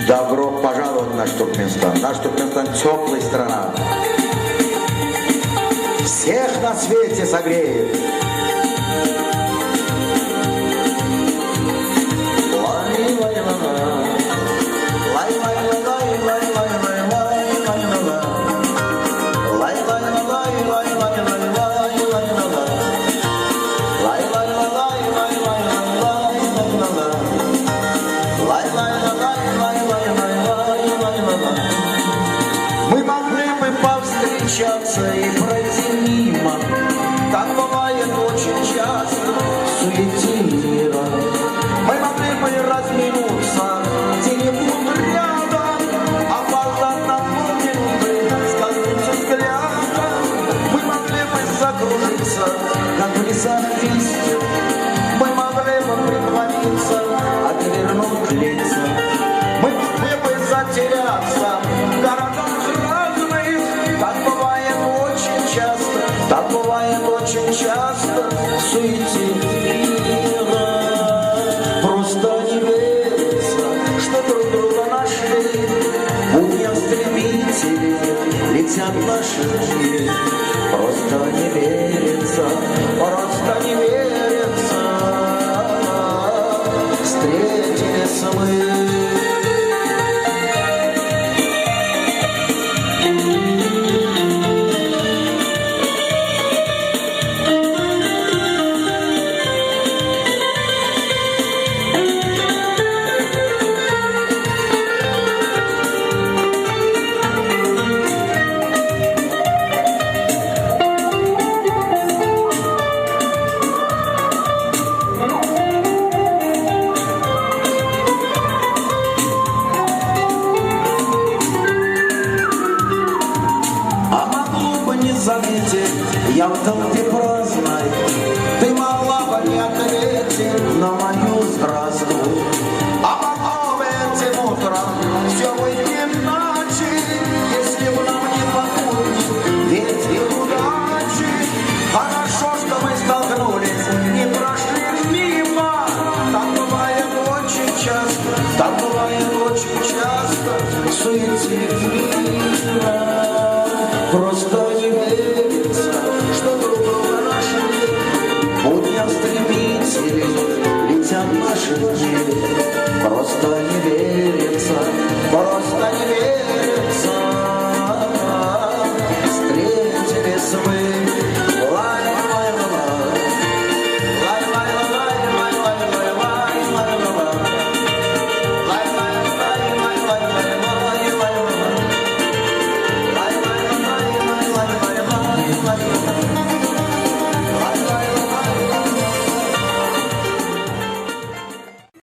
Добро пожаловать в наш Туркменстан. Наш Туркменстан теплая страна. Всех на свете согреет. И пройти мимо, так бывает очень часто в суете мира. Мы могли бы разминуться где-нибудь рядом, а позади нам минуты скользнуть взглядом. Мы могли бы закружиться, как в лесах листьев. Мы могли бы притвориться, отвернуть лица. Мы могли бы затеряться в городах разных, так бывает очень часто, так бывает очень часто в суете мира. Просто не верится, что друг друга нашли, будня стремители летят наши дни. Просто не верится, просто не верится, встретились мы. Я в толпе праздной, ты могла бы не ответить на мою здравствуй. А потом этим утром все будет иначе, если бы нам не попутник ветер удачи. Хорошо, что мы столкнулись, не прошли мимо. Так бывает очень часто, так бывает очень часто в суете мира. Просто не верится, что друг друга нашли, будня стремители летят наши дни. Просто не верится, просто не верится.